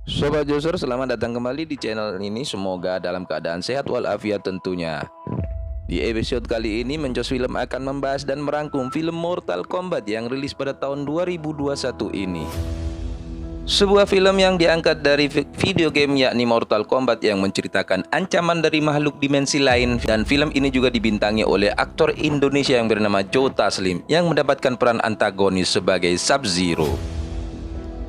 Sobat Joser, selamat datang kembali di channel ini. Semoga dalam keadaan sehat walafiat tentunya. Di episode kali ini Mencos Film akan membahas dan merangkum film Mortal Kombat yang rilis pada tahun 2021 ini. Sebuah film yang diangkat dari video game yakni Mortal Kombat yang menceritakan ancaman dari makhluk dimensi lain, dan film ini juga dibintangi oleh aktor Indonesia yang bernama Joe Taslim yang mendapatkan peran antagonis sebagai Sub-Zero.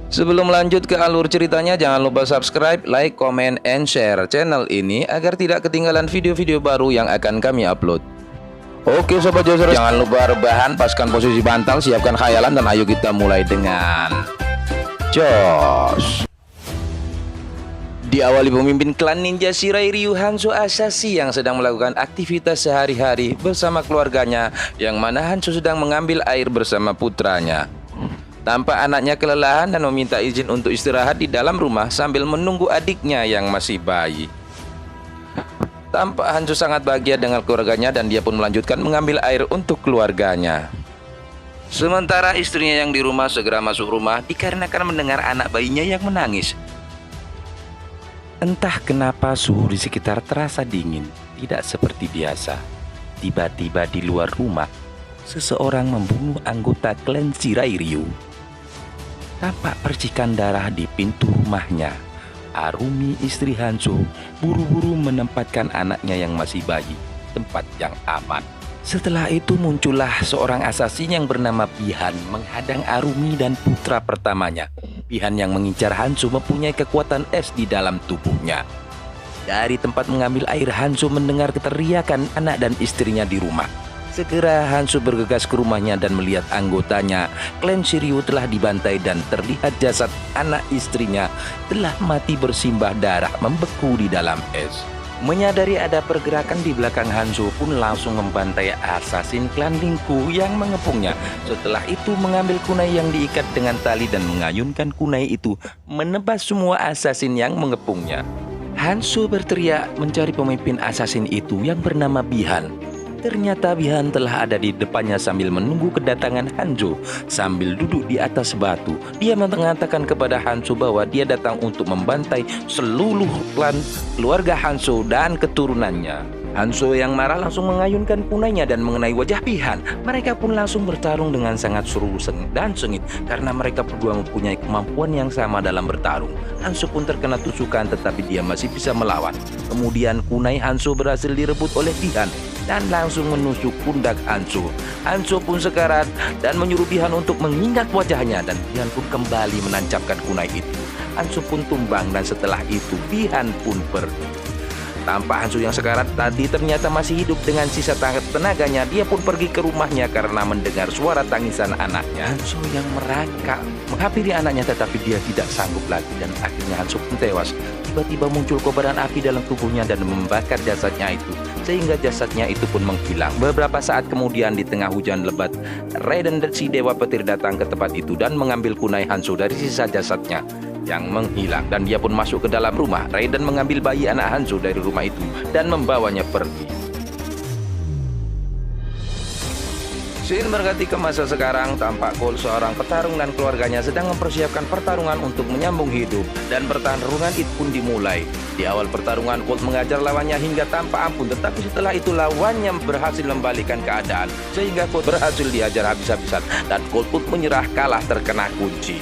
Sebelum lanjut ke alur ceritanya, jangan lupa subscribe, like, comment, and share channel ini agar tidak ketinggalan video-video baru yang akan kami upload. Oke Sobat Joser, jangan lupa rebahan, paskan posisi bantal, siapkan khayalan, dan ayo kita mulai dengan Jos. Diawali pemimpin klan ninja Shirai Ryu Hanzo Asashi yang sedang melakukan aktivitas sehari-hari bersama keluarganya, yang mana Hanzo sedang mengambil air bersama putranya. Tampak anaknya kelelahan dan meminta izin untuk istirahat di dalam rumah sambil menunggu adiknya yang masih bayi. Tampak Hanzo sangat bahagia dengan keluarganya dan dia pun melanjutkan mengambil air untuk keluarganya. Sementara istrinya yang di rumah segera masuk rumah dikarenakan mendengar anak bayinya yang menangis. Entah kenapa suhu di sekitar terasa dingin, tidak seperti biasa. Tiba-tiba di luar rumah, seseorang membunuh anggota klan Shirai Ryu. Tampak percikan darah di pintu rumahnya. Arumi, istri Hanzo, buru-buru menempatkan anaknya yang masih bayi di tempat yang aman. Setelah itu muncullah seorang assassin yang bernama Bihan menghadang Arumi dan putra pertamanya. Bihan yang mengincar Hanzo mempunyai kekuatan es di dalam tubuhnya. Dari tempat mengambil air, Hanzo mendengar keteriakan anak dan istrinya di rumah. Segera Hanzo bergegas ke rumahnya dan melihat anggotanya, klan Shiryu, telah dibantai dan terlihat jasad anak istrinya telah mati bersimbah darah membeku di dalam es. Menyadari ada pergerakan di belakang, Hanzo pun langsung membantai assassin klan Lingku yang mengepungnya. Setelah itu mengambil kunai yang diikat dengan tali dan mengayunkan kunai itu menebas semua assassin yang mengepungnya. Hanzo berteriak mencari pemimpin assassin itu yang bernama Bihan. Ternyata Bihan telah ada di depannya sambil menunggu kedatangan Hanzo. Sambil duduk di atas batu, dia mengatakan kepada Hanzo bahwa dia datang untuk membantai seluruh klan keluarga Hanzo dan keturunannya. Hanzo yang marah langsung mengayunkan kunainya dan mengenai wajah Bihan. Mereka pun langsung bertarung dengan sangat seru dan sengit karena mereka berdua mempunyai kemampuan yang sama dalam bertarung. Hanzo pun terkena tusukan tetapi dia masih bisa melawan. Kemudian kunai Hanzo berhasil direbut oleh Bihan dan langsung menusuk pundak Hanzo. Hanzo pun sekarat dan menyuruh Bihan untuk mengingat wajahnya, dan Bihan pun kembali menancapkan kunai itu. Hanzo pun tumbang dan setelah itu Bihan pun pergi. Tampak Hanzo yang sekarat tadi ternyata masih hidup dengan sisa tenaganya. Dia pun pergi ke rumahnya karena mendengar suara tangisan anaknya. Hanzo yang merangkak menghampiri anaknya tetapi dia tidak sanggup lagi dan akhirnya Hanzo pun tewas. Tiba-tiba muncul kobaran api dalam tubuhnya dan membakar jasadnya itu, sehingga jasadnya itu pun menghilang. Beberapa saat kemudian di tengah hujan lebat, Raiden si Dewa Petir datang ke tempat itu dan mengambil kunai Hanzo dari sisa jasadnya yang menghilang, dan dia pun masuk ke dalam rumah. Raiden mengambil bayi anak Hanzo dari rumah itu dan membawanya pergi. Scene berganti ke masa sekarang. Tampak Cole, seorang petarung, dan keluarganya sedang mempersiapkan pertarungan untuk menyambung hidup, dan pertarungan itu pun dimulai. Di awal pertarungan Cole mengajar lawannya hingga tanpa ampun, tetapi setelah itu lawannya berhasil membalikan keadaan sehingga Cole berhasil diajar habis-habisan dan Cole pun menyerah kalah terkena kunci.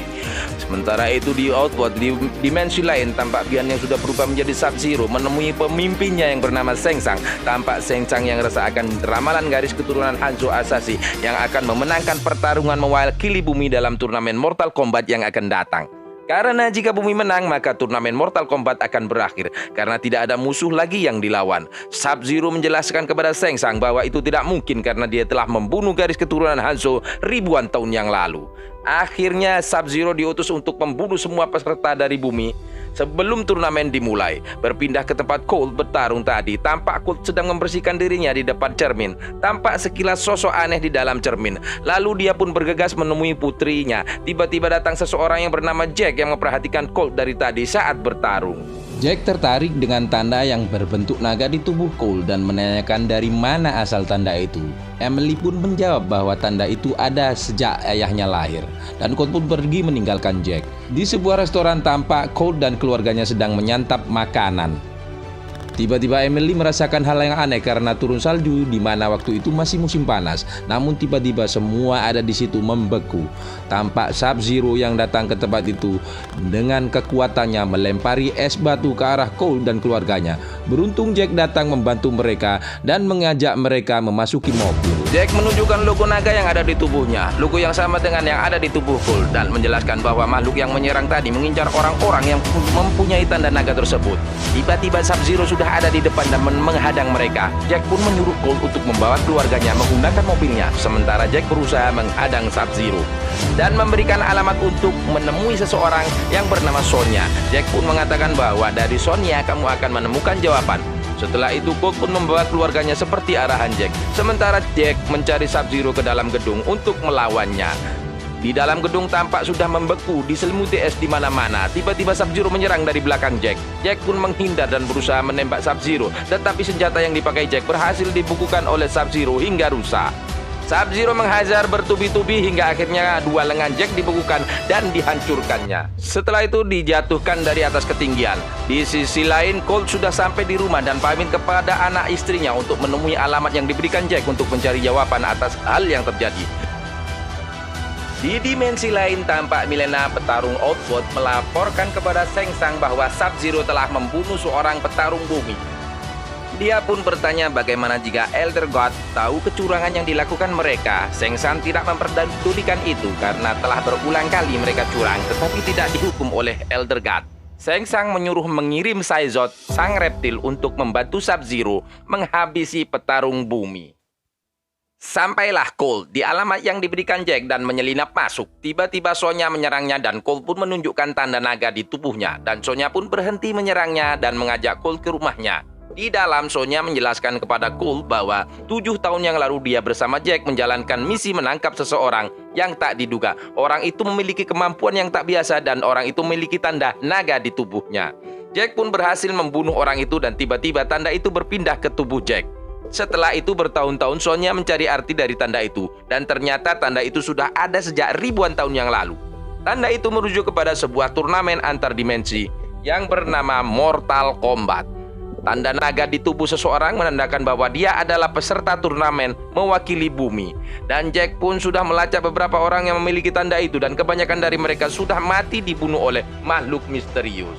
Sementara itu di Outworld, di dimensi lain, tampak Bihan yang sudah berubah menjadi Sub-Zero menemui pemimpinnya yang bernama Shang Tsung. Tampak Shang Tsung yang resah akan ramalan garis keturunan Hanzo Asashi yang akan memenangkan pertarungan mewakili bumi dalam turnamen Mortal Kombat yang akan datang. Karena jika bumi menang, maka turnamen Mortal Kombat akan berakhir karena tidak ada musuh lagi yang dilawan. Sub-Zero menjelaskan kepada Shang Tsung bahwa itu tidak mungkin karena dia telah membunuh garis keturunan Hanzo ribuan tahun yang lalu. Akhirnya Sub-Zero diutus untuk membunuh semua peserta dari bumi sebelum turnamen dimulai. Berpindah ke tempat Colt bertarung tadi, tampak Colt sedang membersihkan dirinya di depan cermin. Tampak sekilas sosok aneh di dalam cermin. Lalu dia pun bergegas menemui putrinya. Tiba-tiba datang seseorang yang bernama Jack yang memperhatikan Colt dari tadi saat bertarung. Jack tertarik dengan tanda yang berbentuk naga di tubuh Cole dan menanyakan dari mana asal tanda itu. Emily pun menjawab bahwa tanda itu ada sejak ayahnya lahir. Dan Cole pun pergi meninggalkan Jack. Di sebuah restoran tampak Cole dan keluarganya sedang menyantap makanan. Tiba-tiba Emily merasakan hal yang aneh karena turun salju di mana waktu itu masih musim panas. Namun tiba-tiba semua ada di situ membeku. Tampak Sub-Zero yang datang ke tempat itu dengan kekuatannya melempari es batu ke arah Cole dan keluarganya. Beruntung Jack datang membantu mereka dan mengajak mereka memasuki mobil. Jack menunjukkan logo naga yang ada di tubuhnya, logo yang sama dengan yang ada di tubuh Cole, dan menjelaskan bahwa makhluk yang menyerang tadi mengincar orang-orang yang mempunyai tanda naga tersebut. Tiba-tiba Sub-Zero sudah ada di depan dan menghadang mereka. Jack pun menyuruh Cole untuk membawa keluarganya menggunakan mobilnya, sementara Jack berusaha menghadang Sub-Zero dan memberikan alamat untuk menemui seseorang yang bernama Sonya. Jack pun mengatakan bahwa dari Sonya kamu akan menemukan jawaban. Setelah itu Cole pun membawa keluarganya seperti arahan Jack, sementara Jack mencari Sub-Zero ke dalam gedung untuk melawannya. Di dalam gedung tampak sudah membeku, diselimuti es di mana-mana. Tiba-tiba Sub-Zero menyerang dari belakang Jack. Jack pun menghindar dan berusaha menembak Sub-Zero, tetapi senjata yang dipakai Jack berhasil dibukukan oleh Sub-Zero hingga rusak. Sub-Zero menghajar bertubi-tubi hingga akhirnya dua lengan Jack dibekukan dan dihancurkannya. Setelah itu dijatuhkan dari atas ketinggian. Di sisi lain, Cole sudah sampai di rumah dan pamit kepada anak istrinya untuk menemui alamat yang diberikan Jack untuk mencari jawaban atas hal yang terjadi. Di dimensi lain, tampak Milena petarung Outworld melaporkan kepada Shang Tsung bahwa Sub-Zero telah membunuh seorang petarung bumi. Dia pun bertanya bagaimana jika Elder God tahu kecurangan yang dilakukan mereka. Shang Tsung tidak memperdulikan itu karena telah berulang kali mereka curang tetapi tidak dihukum oleh Elder God. Shang Tsung menyuruh mengirim Saizot, sang reptil, untuk membantu Sub-Zero menghabisi petarung bumi. Sampailah Cole di alamat yang diberikan Jack dan menyelinap masuk. Tiba-tiba Sonya menyerangnya dan Cole pun menunjukkan tanda naga di tubuhnya. Dan Sonya pun berhenti menyerangnya dan mengajak Cole ke rumahnya. Di dalam, Sonya menjelaskan kepada Cole bahwa 7 tahun yang lalu dia bersama Jack menjalankan misi menangkap seseorang yang tak diduga. Orang itu memiliki kemampuan yang tak biasa dan orang itu memiliki tanda naga di tubuhnya. Jack pun berhasil membunuh orang itu dan tiba-tiba tanda itu berpindah ke tubuh Jack. Setelah itu bertahun-tahun Sonya mencari arti dari tanda itu dan ternyata tanda itu sudah ada sejak ribuan tahun yang lalu. Tanda itu merujuk kepada sebuah turnamen antar dimensi yang bernama Mortal Kombat. Tanda naga di tubuh seseorang menandakan bahwa dia adalah peserta turnamen mewakili bumi. Dan Jack pun sudah melacak beberapa orang yang memiliki tanda itu dan kebanyakan dari mereka sudah mati dibunuh oleh makhluk misterius.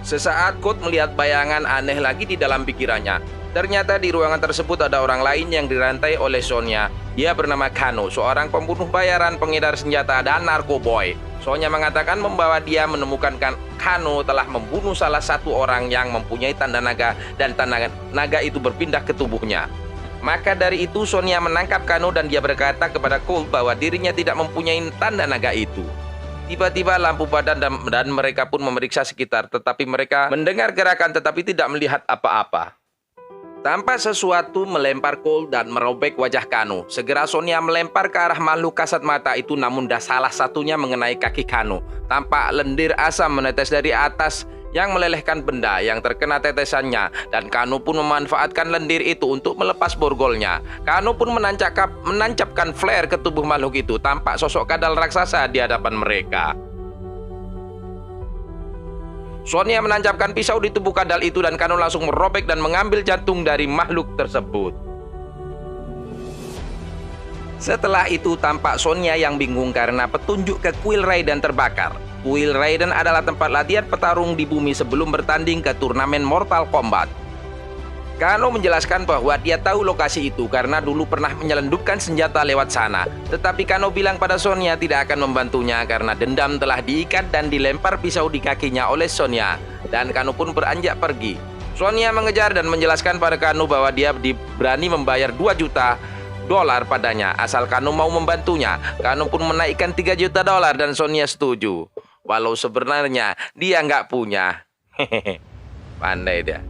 Sesaat Cole melihat bayangan aneh lagi di dalam pikirannya. Ternyata di ruangan tersebut ada orang lain yang dirantai oleh Sonya. Dia bernama Kano, seorang pembunuh bayaran, pengedar senjata, dan narkoboy. Sonya mengatakan membawa dia menemukan Kano telah membunuh salah satu orang yang mempunyai tanda naga dan tanda naga itu berpindah ke tubuhnya. Maka dari itu Sonya menangkap Kano dan dia berkata kepada Cole bahwa dirinya tidak mempunyai tanda naga itu. Tiba-tiba lampu padam dan mereka pun memeriksa sekitar, tetapi mereka mendengar gerakan tetapi tidak melihat apa-apa. Tampak sesuatu melempar Cole dan merobek wajah Kano. Segera Sonya melempar ke arah makhluk kasat mata itu, namun salah satunya mengenai kaki Kano. Tampak lendir asam menetes dari atas yang melelehkan benda yang terkena tetesannya. Dan Kano pun memanfaatkan lendir itu untuk melepas borgolnya. Kano pun menancapkan flare ke tubuh makhluk itu. Tampak sosok kadal raksasa di hadapan mereka. Sonya menancapkan pisau di tubuh kadal itu dan Kano langsung merobek dan mengambil jantung dari makhluk tersebut. Setelah itu tampak Sonya yang bingung karena petunjuk ke Kuil Raiden terbakar. Kuil Raiden adalah tempat latihan petarung di bumi sebelum bertanding ke turnamen Mortal Kombat. Kano menjelaskan bahwa dia tahu lokasi itu karena dulu pernah menyelundupkan senjata lewat sana. Tetapi Kano bilang pada Sonya tidak akan membantunya karena dendam telah diikat dan dilempar pisau di kakinya oleh Sonya. Dan Kano pun beranjak pergi. Sonya mengejar dan menjelaskan pada Kano bahwa dia berani membayar 2 juta dolar padanya asal Kano mau membantunya. Kano pun menaikkan 3 juta dolar dan Sonya setuju. Walau sebenarnya dia nggak punya. Hehehe, pandai dia.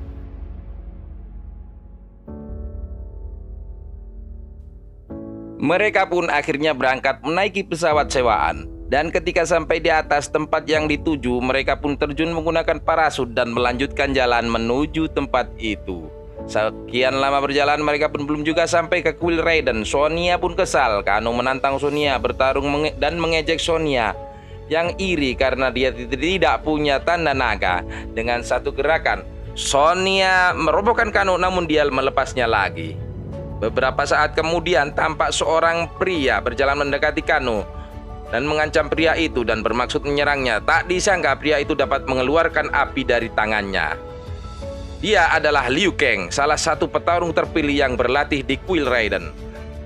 Mereka pun akhirnya berangkat menaiki pesawat sewaan. Dan ketika sampai di atas tempat yang dituju, mereka pun terjun menggunakan parasut dan melanjutkan jalan menuju tempat itu. Sekian lama berjalan, mereka pun belum juga sampai ke kuil Raiden. Sonia pun kesal. Kano menantang Sonia bertarung dan mengejek Sonia yang iri karena dia tidak punya tanda naga. Dengan satu gerakan, Sonia merobohkan Kano, namun dia melepasnya lagi. Beberapa saat kemudian, tampak seorang pria berjalan mendekati Kano dan mengancam pria itu dan bermaksud menyerangnya. Tak disangka pria itu dapat mengeluarkan api dari tangannya. Dia adalah Liu Kang, salah satu petarung terpilih yang berlatih di kuil Raiden.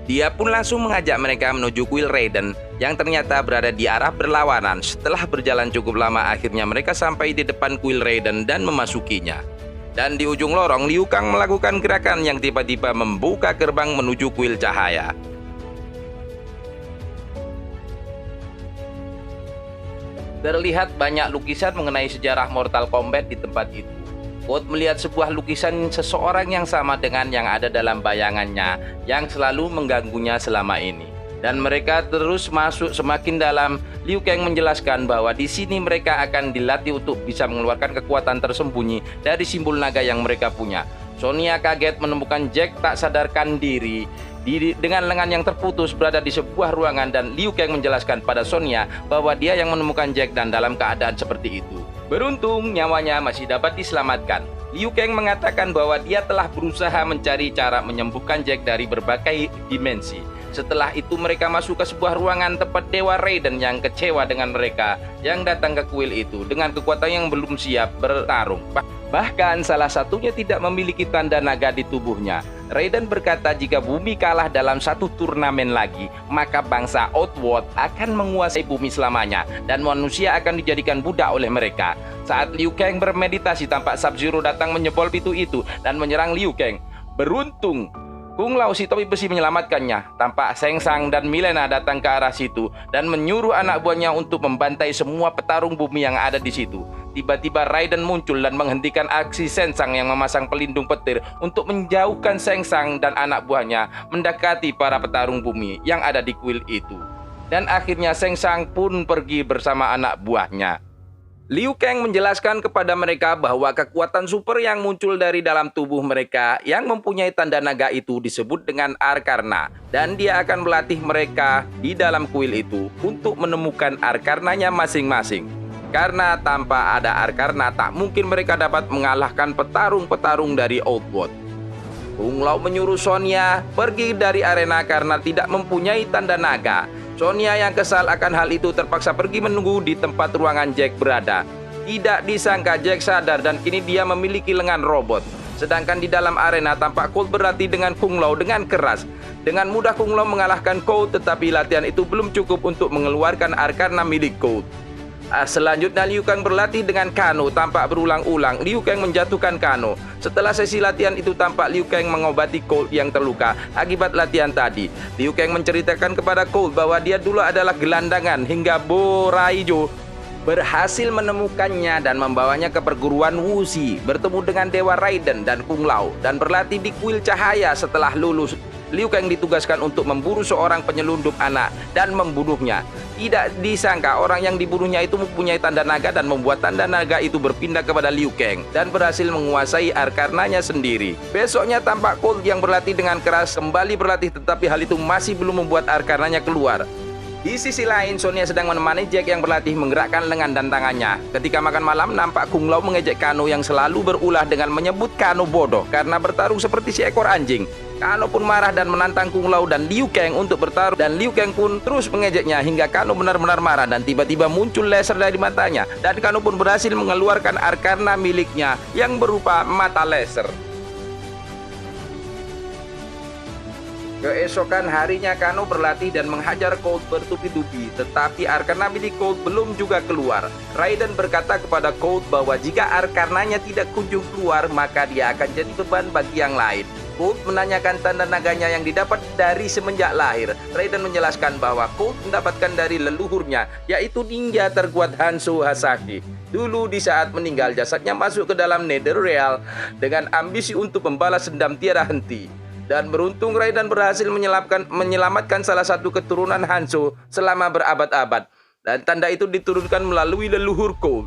Dia pun langsung mengajak mereka menuju kuil Raiden yang ternyata berada di arah berlawanan. Setelah berjalan cukup lama, akhirnya mereka sampai di depan kuil Raiden dan memasukinya. Dan di ujung lorong, Liu Kang melakukan gerakan yang tiba-tiba membuka gerbang menuju kuil cahaya. Terlihat banyak lukisan mengenai sejarah Mortal Kombat di tempat itu. Code melihat sebuah lukisan seseorang yang sama dengan yang ada dalam bayangannya yang selalu mengganggunya selama ini. Dan mereka terus masuk semakin dalam. Liu Kang menjelaskan bahwa di sini mereka akan dilatih untuk bisa mengeluarkan kekuatan tersembunyi dari simbol naga yang mereka punya. Sonia kaget menemukan Jack tak sadarkan diri dengan lengan yang terputus berada di sebuah ruangan, dan Liu Kang menjelaskan pada Sonia bahwa dia yang menemukan Jack dan dalam keadaan seperti itu. Beruntung nyawanya masih dapat diselamatkan. Liu Kang mengatakan bahwa dia telah berusaha mencari cara menyembuhkan Jack dari berbagai dimensi. Setelah itu mereka masuk ke sebuah ruangan tempat Dewa Raiden yang kecewa dengan mereka yang datang ke kuil itu dengan kekuatan yang belum siap bertarung. Bahkan salah satunya tidak memiliki tanda naga di tubuhnya. Raiden berkata jika bumi kalah dalam satu turnamen lagi, maka bangsa Outworld akan menguasai bumi selamanya dan manusia akan dijadikan budak oleh mereka. Saat Liu Kang bermeditasi, tampak Sub-Zero datang menyebol pintu itu dan menyerang Liu Kang. Beruntung Kung Lao si topi besi menyelamatkannya. Tampak Shang Tsung dan Milena datang ke arah situ dan menyuruh anak buahnya untuk membantai semua petarung bumi yang ada di situ. Tiba-tiba Raiden muncul dan menghentikan aksi Shang Tsung yang memasang pelindung petir untuk menjauhkan Shang Tsung dan anak buahnya mendekati para petarung bumi yang ada di kuil itu. Dan akhirnya Shang Tsung pun pergi bersama anak buahnya. Liu Kang menjelaskan kepada mereka bahwa kekuatan super yang muncul dari dalam tubuh mereka yang mempunyai tanda naga itu disebut dengan Arkarna, dan dia akan melatih mereka di dalam kuil itu untuk menemukan Arkarnanya masing-masing. Karena tanpa ada Arkarna, tak mungkin mereka dapat mengalahkan petarung-petarung dari Outworld. Kung Lao menyuruh Sonia pergi dari arena karena tidak mempunyai tanda naga. Sonia yang kesal akan hal itu terpaksa pergi menunggu di tempat ruangan Jack berada. Tidak disangka Jack sadar dan kini dia memiliki lengan robot. Sedangkan di dalam arena tampak Colt berlatih dengan Kung Lao dengan keras. Dengan mudah Kung Lao mengalahkan Colt, tetapi latihan itu belum cukup untuk mengeluarkan Arkarna milik Colt. Selanjutnya Liu Kang berlatih dengan Kano. Tampak berulang-ulang Liu Kang menjatuhkan Kano. Setelah sesi latihan itu tampak Liu Kang mengobati Colt yang terluka akibat latihan tadi. Liu Kang menceritakan kepada Colt bahwa dia dulu adalah gelandangan hingga Bo Raijo berhasil menemukannya dan membawanya ke perguruan Wuxi, bertemu dengan Dewa Raiden dan Kung Lao, dan berlatih di kuil cahaya. Setelah lulus, Liu Kang ditugaskan untuk memburu seorang penyelundup anak dan membunuhnya. Tidak disangka orang yang dibunuhnya itu mempunyai tanda naga dan membuat tanda naga itu berpindah kepada Liu Kang dan berhasil menguasai Arkarnanya sendiri. Besoknya tampak Colt yang berlatih dengan keras kembali berlatih, tetapi hal itu masih belum membuat Arkarnanya keluar. Di sisi lain, Sonia sedang menemani Jack yang berlatih menggerakkan lengan dan tangannya. Ketika makan malam, nampak Kung Lao mengejek Kano yang selalu berulah dengan menyebut Kano bodoh karena bertarung seperti seekor anjing. Kano pun marah dan menantang Kung Lao dan Liu Kang untuk bertarung, dan Liu Kang pun terus mengejeknya hingga Kano benar-benar marah dan tiba-tiba muncul laser dari matanya, dan Kano pun berhasil mengeluarkan Arkarna miliknya yang berupa mata laser. Keesokan harinya Kano berlatih dan menghajar Colt bertubi-tubi, tetapi Arkarna milik Colt belum juga keluar. Raiden berkata kepada Colt bahwa jika Arkarnanya tidak kunjung keluar, maka dia akan jadi beban bagi yang lain. Colt menanyakan tanda naganya yang didapat dari semenjak lahir. Raiden menjelaskan bahwa Colt mendapatkan dari leluhurnya, yaitu ninja terkuat Hanzo Hasashi. Dulu di saat meninggal, jasadnya masuk ke dalam Netherrealm dengan ambisi untuk membalas dendam tiada henti. Dan beruntung Raiden berhasil menyelamatkan salah satu keturunan Hanzo selama berabad-abad. dan tanda itu diturunkan melalui leluhur Colt.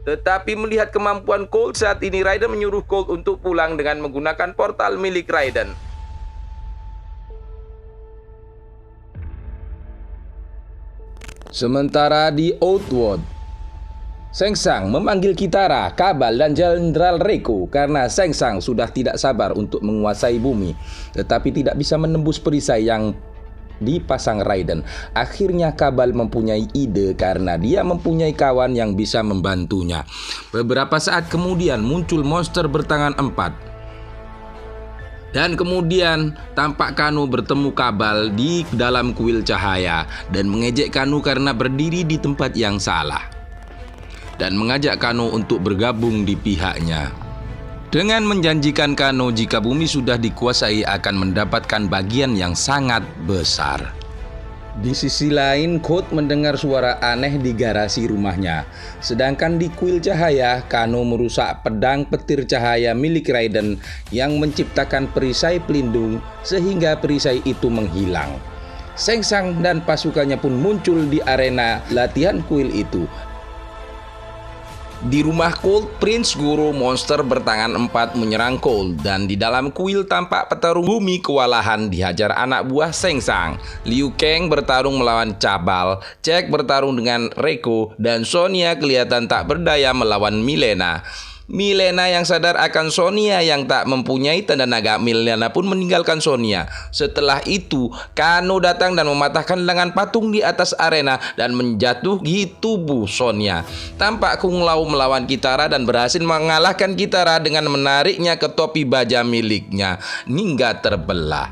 Tetapi melihat kemampuan Colt saat ini, Raiden menyuruh Colt untuk pulang dengan menggunakan portal milik Raiden. Sementara di Outworld, Shang Tsung memanggil Kitara, Kabal, dan Jenderal Reiko karena Shang Tsung sudah tidak sabar untuk menguasai bumi, tetapi tidak bisa menembus perisai yang dipasang Raiden. Akhirnya Kabal mempunyai ide karena dia mempunyai kawan yang bisa membantunya. Beberapa saat kemudian muncul monster bertangan 4. Dan kemudian tampak Kano bertemu Kabal di dalam kuil cahaya dan mengejek Kano karena berdiri di tempat yang salah, dan mengajak Kano untuk bergabung di pihaknya. Dengan menjanjikan Kano jika bumi sudah dikuasai akan mendapatkan bagian yang sangat besar. Di sisi lain, Colt mendengar suara aneh di garasi rumahnya. Sedangkan di kuil cahaya, Kano merusak pedang petir cahaya milik Raiden yang menciptakan perisai pelindung sehingga perisai itu menghilang. Shang Tsung dan pasukannya pun muncul di arena latihan kuil itu. Di rumah Colt, Prince Goro monster bertangan 4 menyerang Colt, dan di dalam kuil tampak petarung bumi kewalahan dihajar anak buah Shang Tsung. Liu Kang bertarung melawan Cabal, Jack bertarung dengan Reiko, dan Sonya kelihatan tak berdaya melawan Mileena. Mileena yang sadar akan Sonya yang tak mempunyai tanda naga, Mileena pun meninggalkan Sonya. Setelah itu, Kano datang dan mematahkan lengan patung di atas arena dan menjatuhi tubuh Sonya. Tampak Kung Lao melawan Kitara dan berhasil mengalahkan Kitara dengan menariknya ke topi baja miliknya hingga terbelah.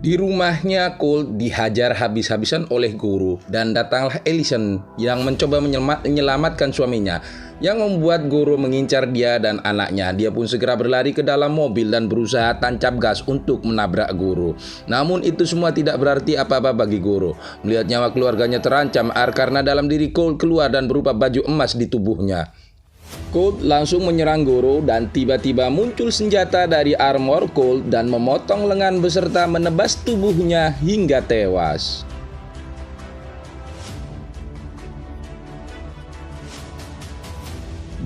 Di rumahnya, Colt dihajar habis-habisan oleh Goro dan datanglah Ellison yang mencoba menyelamatkan suaminya, yang membuat Goro mengincar dia dan anaknya. Dia pun segera berlari ke dalam mobil dan berusaha tancap gas untuk menabrak Goro. Namun itu semua tidak berarti apa-apa bagi Goro. Melihat nyawa keluarganya terancam karena dalam diri Colt keluar dan berupa baju emas di tubuhnya. Colt langsung menyerang Goro dan tiba-tiba muncul senjata dari armor Colt dan memotong lengan beserta menebas tubuhnya hingga tewas.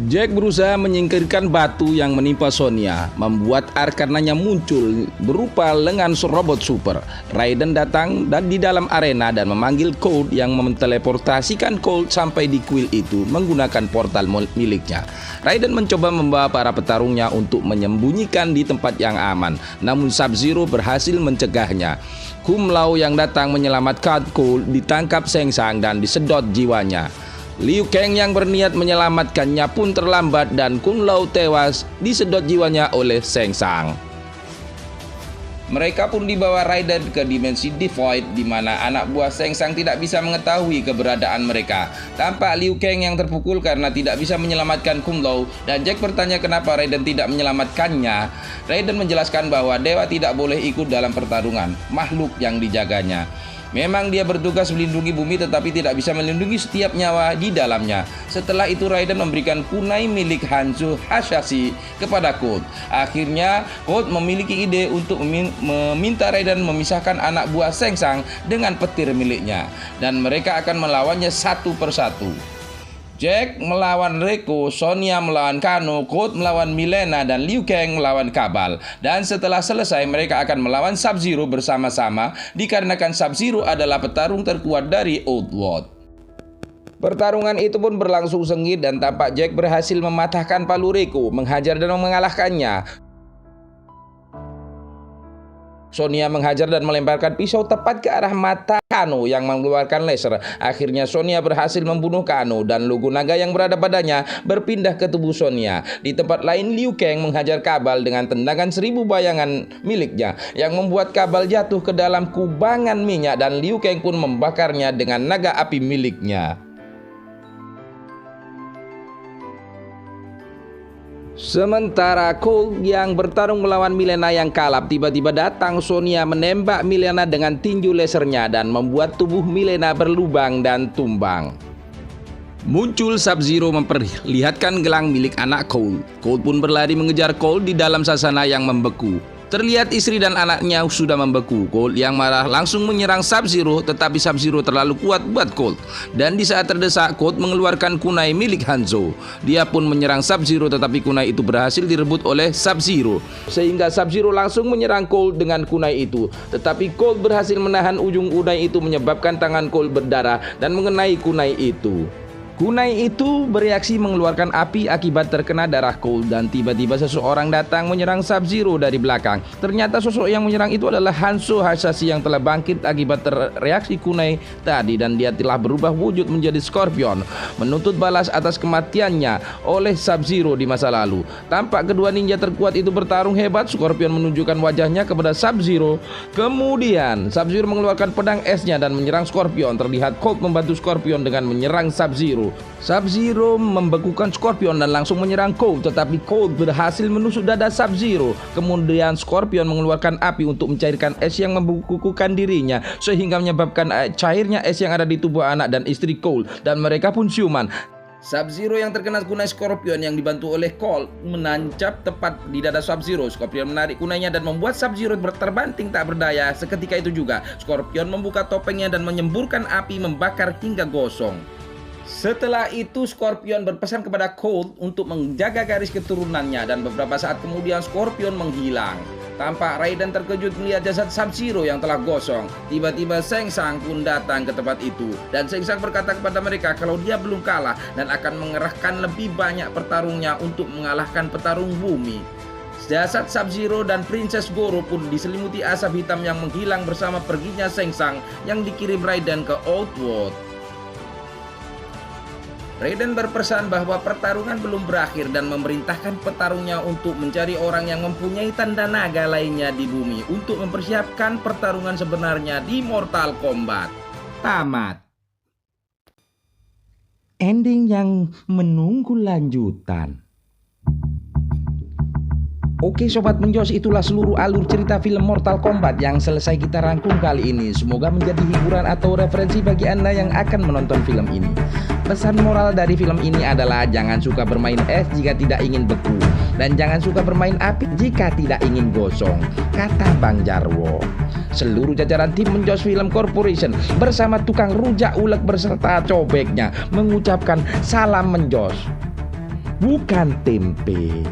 Jack berusaha menyingkirkan batu yang menimpa Sonya, membuat arkananya muncul berupa lengan robot super. Raiden datang dan di dalam arena dan memanggil Colt yang menteleportasikan Colt sampai di kuil itu menggunakan portal miliknya. Raiden mencoba membawa para petarungnya untuk menyembunyikan di tempat yang aman, namun Sub-Zero berhasil mencegahnya. Kung Lao yang datang menyelamatkan Colt ditangkap Shang Tsung dan disedot jiwanya. Liu Kang yang berniat menyelamatkannya pun terlambat dan Kung Lao tewas disedot jiwanya oleh Shang Tsung. Mereka pun dibawa Raiden ke dimensi The Void, di mana anak buah Shang Tsung tidak bisa mengetahui keberadaan mereka. Tampak Liu Kang yang terpukul karena tidak bisa menyelamatkan Kung Lao, dan Jack bertanya kenapa Raiden tidak menyelamatkannya. Raiden menjelaskan bahwa dewa tidak boleh ikut dalam pertarungan, makhluk yang dijaganya. Memang dia bertugas melindungi bumi tetapi tidak bisa melindungi setiap nyawa di dalamnya. Setelah itu Raiden memberikan kunai milik Hanzo Hasashi kepada Colt. Akhirnya Colt memiliki ide untuk meminta Raiden memisahkan anak buah Shang Tsung dengan petir miliknya, dan mereka akan melawannya satu persatu. Jack melawan Reiko, Sonya melawan Kano, Colt melawan Mileena, dan Liu Kang melawan Kabal. Dan setelah selesai mereka akan melawan Sub-Zero bersama-sama, dikarenakan Sub-Zero adalah petarung terkuat dari Outworld. Pertarungan itu pun berlangsung sengit dan tampak Jack berhasil mematahkan palu Reiko, menghajar dan mengalahkannya. Sonya menghajar dan melemparkan pisau tepat ke arah mata Kano yang mengeluarkan laser. Akhirnya Sonya berhasil membunuh Kano dan logo naga yang berada padanya berpindah ke tubuh Sonya. Di tempat lain, Liu Kang menghajar Kabal dengan tendangan 1000 bayangan miliknya yang membuat Kabal jatuh ke dalam kubangan minyak, dan Liu Kang pun membakarnya dengan naga api miliknya. Sementara Colt yang bertarung melawan Mileena yang kalap, tiba-tiba datang Sonya menembak Mileena dengan tinju lasernya dan membuat tubuh Mileena berlubang dan tumbang. Muncul Sub-Zero memperlihatkan gelang milik anak Colt. Colt pun berlari mengejar Colt di dalam sasana yang membeku. Terlihat istri dan anaknya sudah membeku. Colt yang marah langsung menyerang Sub-Zero, tetapi Sub-Zero terlalu kuat buat Colt. Dan di saat terdesak, Colt mengeluarkan kunai milik Hanzo. Dia pun menyerang Sub-Zero, tetapi kunai itu berhasil direbut oleh Sub-Zero. Sehingga Sub-Zero langsung menyerang Colt dengan kunai itu. Tetapi Colt berhasil menahan ujung kunai itu, menyebabkan tangan Colt berdarah dan mengenai kunai itu. Kunai itu bereaksi mengeluarkan api akibat terkena darah Colt, dan tiba-tiba seseorang datang menyerang Sub-Zero dari belakang. Ternyata sosok yang menyerang itu adalah Hanzo Hasashi yang telah bangkit akibat reaksi kunai tadi, dan dia telah berubah wujud menjadi Scorpion, menuntut balas atas kematiannya oleh Sub-Zero di masa lalu. Tampak kedua ninja terkuat itu bertarung hebat. Scorpion menunjukkan wajahnya kepada Sub-Zero. Kemudian Sub-Zero mengeluarkan pedang esnya dan menyerang Scorpion. Terlihat Colt membantu Scorpion dengan menyerang Sub-Zero. Sub-Zero membekukan Scorpion dan langsung menyerang Colt, tetapi Colt berhasil menusuk dada Sub-Zero. Kemudian Scorpion mengeluarkan api untuk mencairkan es yang membekukan dirinya, sehingga menyebabkan cairnya es yang ada di tubuh anak dan istri Colt, dan mereka pun siuman. Sub-Zero yang terkena kunai Scorpion yang dibantu oleh Colt menancap tepat di dada Sub-Zero. Scorpion menarik kunainya dan membuat Sub-Zero terbanting tak berdaya. Seketika itu juga Scorpion membuka topengnya dan menyemburkan api membakar hingga gosong. Setelah itu Scorpion berpesan kepada Colt untuk menjaga garis keturunannya, dan beberapa saat kemudian Scorpion menghilang. Tampak Raiden terkejut melihat jasad Sub-Zero yang telah gosong. Tiba-tiba Shang Tsung pun datang ke tempat itu, dan Shang Tsung berkata kepada mereka kalau dia belum kalah dan akan mengerahkan lebih banyak petarungnya untuk mengalahkan petarung bumi. Jasad Sub-Zero dan Princess Goro pun diselimuti asap hitam yang menghilang bersama perginya Shang Tsung yang dikirim Raiden ke Outworld. Raiden berpesan bahwa pertarungan belum berakhir dan memerintahkan petarungnya untuk mencari orang yang mempunyai tanda naga lainnya di bumi untuk mempersiapkan pertarungan sebenarnya di Mortal Kombat. Tamat. Ending yang menunggu lanjutan. Oke Sobat Menjos, itulah seluruh alur cerita film Mortal Kombat yang selesai kita rangkum kali ini. Semoga menjadi hiburan atau referensi bagi Anda yang akan menonton film ini. Pesan moral dari film ini adalah jangan suka bermain es jika tidak ingin beku, dan jangan suka bermain api jika tidak ingin gosong, kata Bang Jarwo. Seluruh jajaran tim Menjos Film Corporation bersama tukang rujak ulek berserta cobeknya mengucapkan salam Menjos, bukan tempe.